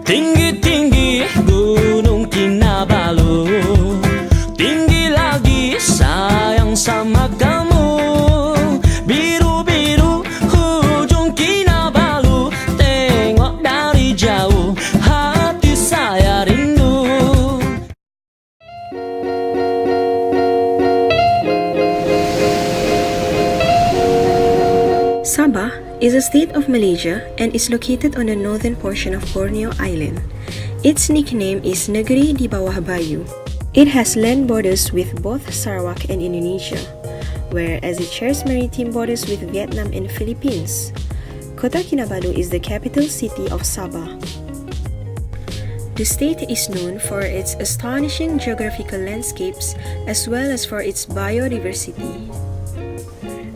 Tinggi-tinggi gunung Kinabalu, tinggi lagi sayang sama kamu. Biru-biru ujung Kinabalu, tengok dari jauh hati saya rindu. Sabah is a state of Malaysia and is located on the northern portion of Borneo Island. Its nickname is Negeri di Bawah Bayu. It has land borders with both Sarawak and Indonesia, whereas it shares maritime borders with Vietnam and Philippines. Kota Kinabalu is the capital city of Sabah. The state is known for its astonishing geographical landscapes as well as for its biodiversity.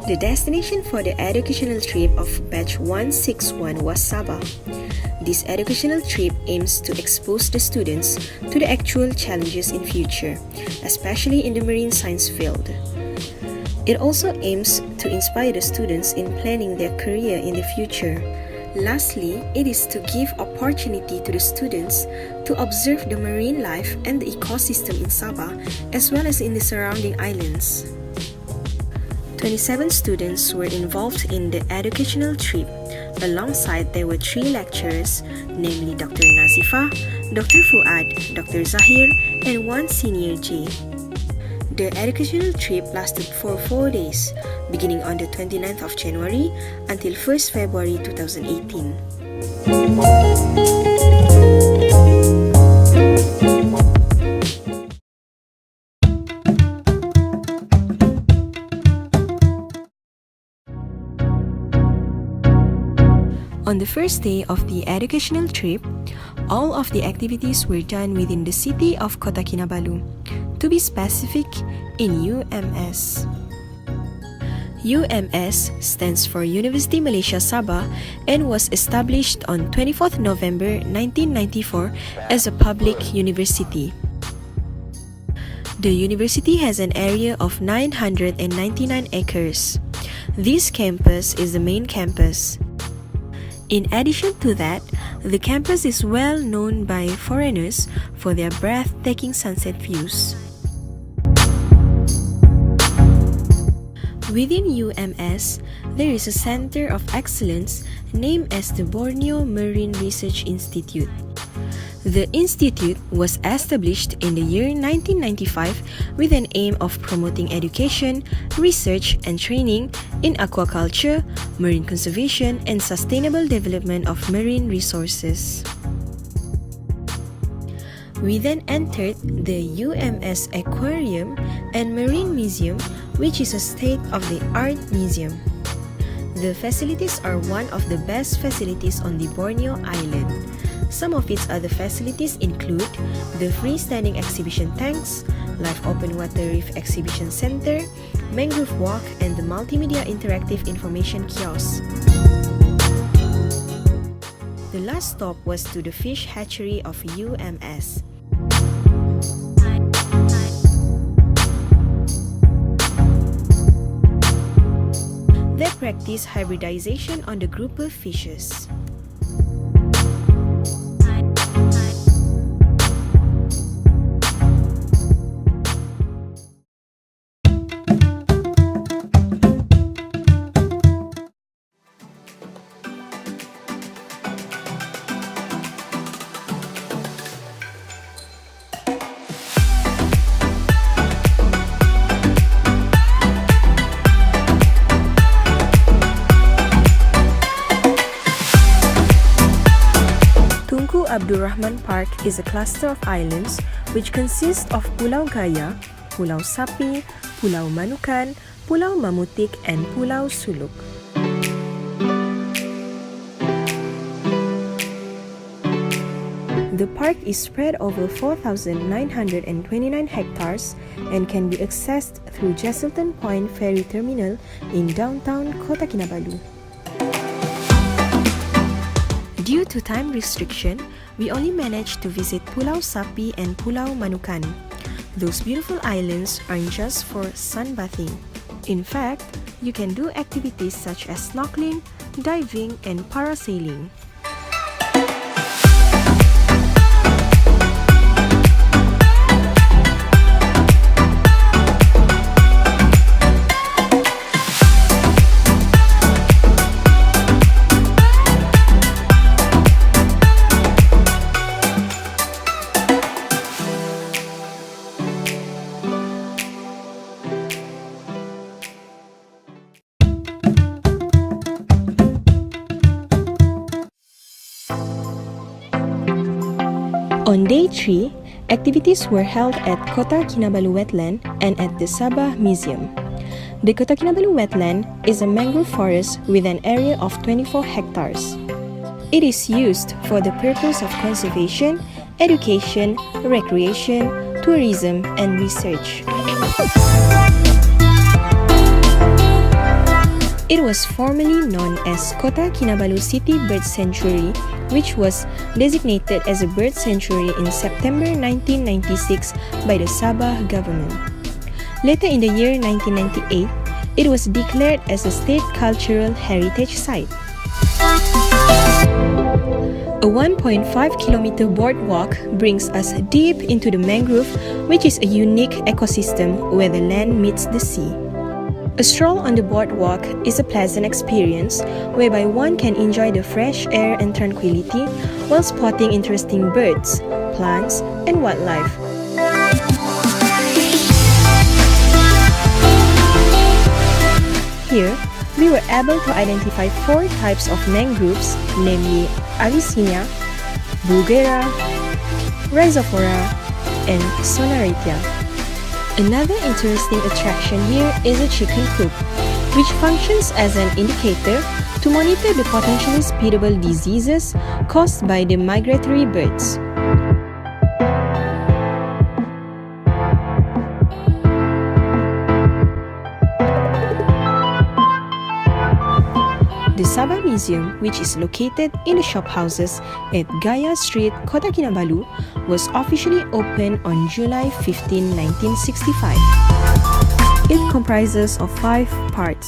The destination for the educational trip of batch 161 was Sabah. This educational trip aims to expose the students to the actual challenges in future, especially in the marine science field. It also aims to inspire the students in planning their career in the future. Lastly, it is to give opportunity to the students to observe the marine life and the ecosystem in Sabah as well as in the surrounding islands. 27 students were involved in the educational trip. Alongside, there were 3 lecturers, namely Dr. Nazifa, Dr. Fuad, Dr. Zahir, and 1 senior J. The educational trip lasted for 4 days, beginning on the 29th of January until 1st February 2018. On the first day of the educational trip, all of the activities were done within the city of Kota Kinabalu. To be specific, in UMS. UMS stands for University Malaysia Sabah and was established on 24th November 1994 as a public university. The university has an area of 999 acres. This campus is the main campus. In addition to that, the campus is well known by foreigners for their breathtaking sunset views. Within UMS, there is a Center of Excellence named as the Borneo Marine Research Institute. The institute was established in the year 1995 with an aim of promoting education, research, and training in aquaculture, marine conservation, and sustainable development of marine resources. We then entered the UMS Aquarium and Marine Museum, which is a state-of-the-art museum. The facilities are one of the best facilities on the Borneo Island. Some of its other facilities include the freestanding exhibition tanks, live open water reef exhibition center, mangrove walk, and the multimedia interactive information kiosk. The last stop was to the fish hatchery of UMS. They practice hybridization on the grouper fishes. Abdul Rahman Park is a cluster of islands which consist of Pulau Gaya, Pulau Sapi, Pulau Manukan, Pulau Mamutik, and Pulau Suluk. The park is spread over 4,929 hectares and can be accessed through Jesselton Point Ferry Terminal in downtown Kota Kinabalu. Due to time restriction, we only managed to visit Pulau Sapi and Pulau Manukan. Those beautiful islands aren't just for sunbathing. In fact, you can do activities such as snorkeling, diving, and parasailing. On day 3, activities were held at Kota Kinabalu Wetland and at the Sabah Museum. The Kota Kinabalu Wetland is a mangrove forest with an area of 24 hectares. It is used for the purpose of conservation, education, recreation, tourism, and research. It was formerly known as Kota Kinabalu City Bird Sanctuary, which was designated as a bird sanctuary in September 1996 by the Sabah government. Later in the year 1998, it was declared as a state cultural heritage site. A 1.5-kilometer boardwalk brings us deep into the mangrove, which is a unique ecosystem where the land meets the sea. A stroll on the boardwalk is a pleasant experience whereby one can enjoy the fresh air and tranquility while spotting interesting birds, plants, and wildlife. Here, we were able to identify 4 types of mangroves, namely Avicennia, Bulgara, Rhizophora, and Sonaritia. Another interesting attraction here is a chicken coop, which functions as an indicator to monitor the potentially spreadable diseases caused by the migratory birds. The Sabah Museum, which is located in the shophouses at Gaya Street, Kota Kinabalu, was officially opened on July 15, 1965. It comprises of 5 parts: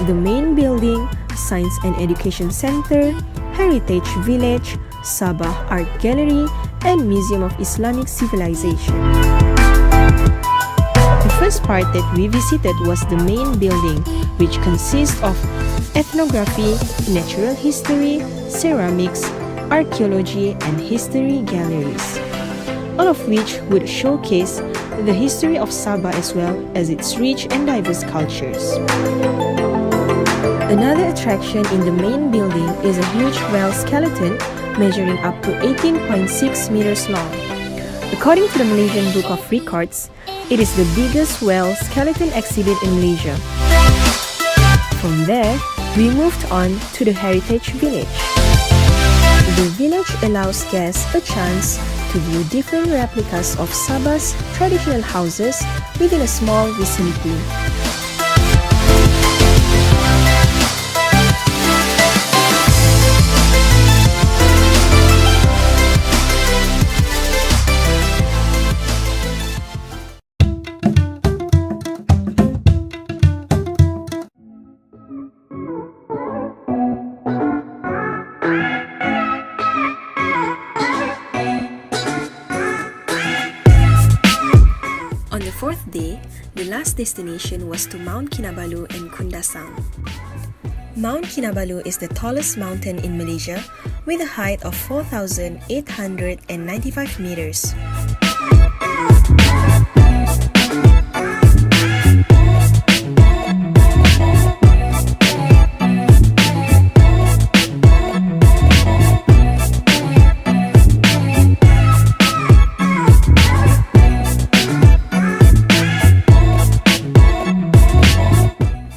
the main building, Science and Education Center, Heritage Village, Sabah Art Gallery, and Museum of Islamic Civilization. The first part that we visited was the main building, which consists of ethnography, natural history, ceramics, archaeology, and history galleries, all of which would showcase the history of Sabah as well as its rich and diverse cultures. Another attraction in the main building is a huge whale skeleton measuring up to 18.6 meters long. According to the Malaysian Book of Records, it is the biggest whale skeleton exhibit in Malaysia. From there, we moved on to the Heritage Village. The village allows guests a chance to view different replicas of Sabah's traditional houses within a small vicinity. On the 4th day, the last destination was to Mount Kinabalu and Kundasang. Mount Kinabalu is the tallest mountain in Malaysia with a height of 4,895 meters.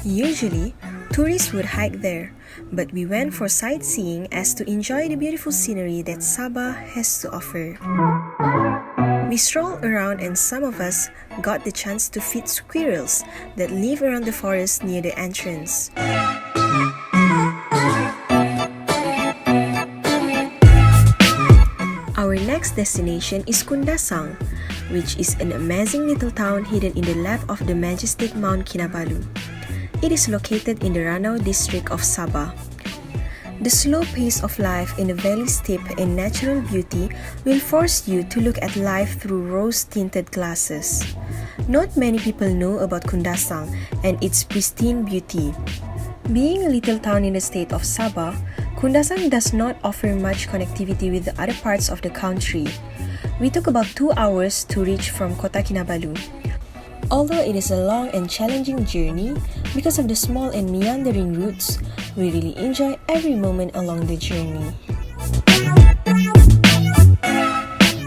Usually, tourists would hike there, but we went for sightseeing as to enjoy the beautiful scenery that Sabah has to offer. We strolled around and some of us got the chance to feed squirrels that live around the forest near the entrance. Our next destination is Kundasang, which is an amazing little town hidden in the lap of the majestic Mount Kinabalu. It is located in the Ranau district of Sabah. The slow pace of life in the valley's steep and natural beauty will force you to look at life through rose-tinted glasses. Not many people know about Kundasang and its pristine beauty. Being a little town in the state of Sabah, Kundasang does not offer much connectivity with the other parts of the country. We took about 2 hours to reach from Kota Kinabalu. Although it is a long and challenging journey, because of the small and meandering routes, we really enjoy every moment along the journey.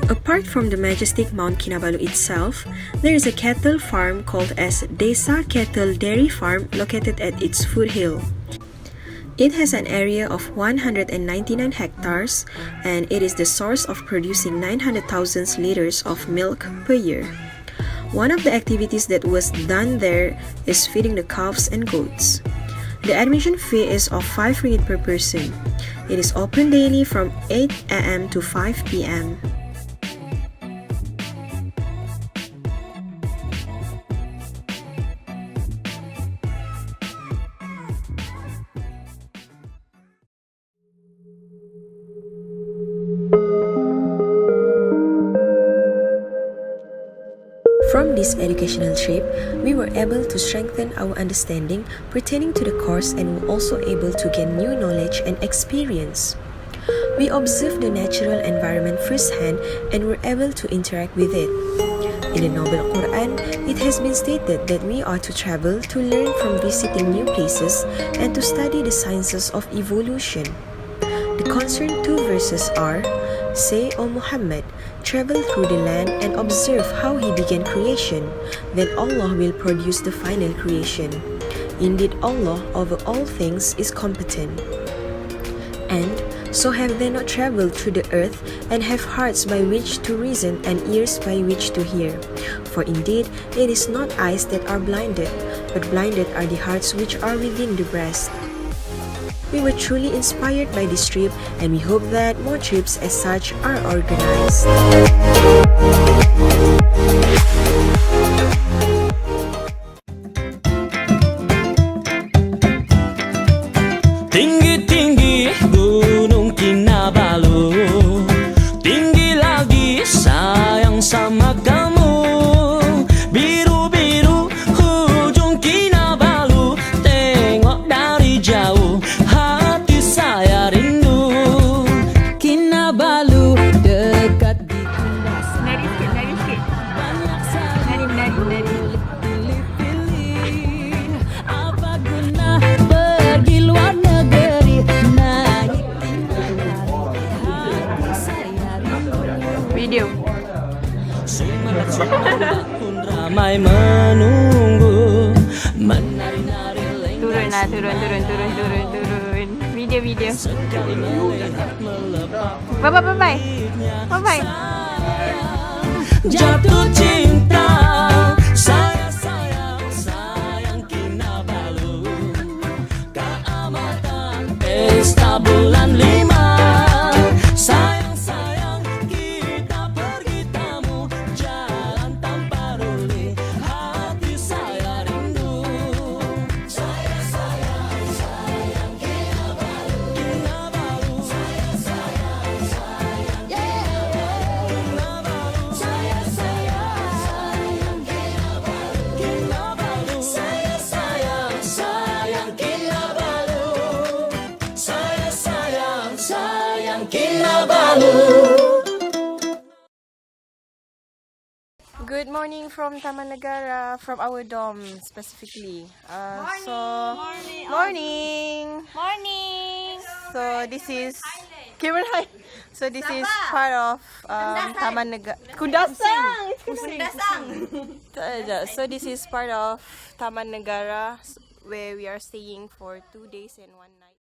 A Apart from the majestic Mount Kinabalu itself, there is a cattle farm called as Desa Cattle Dairy Farm located at its foothill. It has an area of 199 hectares and it is the source of producing 900,000 liters of milk per year. One of the activities that was done there is feeding the calves and goats. The admission fee is of 5 ringgit per person. It is open daily from 8 a.m. to 5 p.m. From this educational trip, we were able to strengthen our understanding pertaining to the course and were also able to gain new knowledge and experience. We observed the natural environment firsthand and were able to interact with it. In the Noble Quran, it has been stated that we are to travel to learn from visiting new places and to study the sciences of evolution. The concerned two verses are, "Say, O Muhammad, travel through the land and observe how he began creation, then Allah will produce the final creation. Indeed, Allah over all things is competent." And, "So have they not traveled through the earth and have hearts by which to reason and ears by which to hear? For indeed, it is not eyes that are blinded, but blinded are the hearts which are within the breast." We were truly inspired by this trip and we hope that more trips as such are organized. Tinggi-tinggi Gunung Kinabalu, tinggi lagi sayang sama kamu. Biru-biru ujung Kinabalu, tengok dari jauh hati saya rindu. Kinabalu dekat di tindas. Nari sikit. Banyak sekali pilih-pilih. Apa guna pergi luar negeri, naik Kinabalu, hati saya rindu. Video. Sumenep pun ramai menunggu, menari-nari lenggang. Turun. Video. Sekali melihat melepak Bye. jatuh cinta. Sayang Kinabalu, keamatan pesta bulan 5. Sayang kita pergi tamu, jalan tanpa ruli, hati saya rindu. Sayang Kinabalu, Kinabalu. Sayang Kinabalu, sayang Kinabalu, Kinabalu. Sayang Kinabalu, sayang Kinabalu. Good morning from Taman Negara, from our dorm specifically. Morning. So this is So this is part of Taman Negara. Kundasang. So this is part of Taman Negara where we are staying for 2 days and 1 night.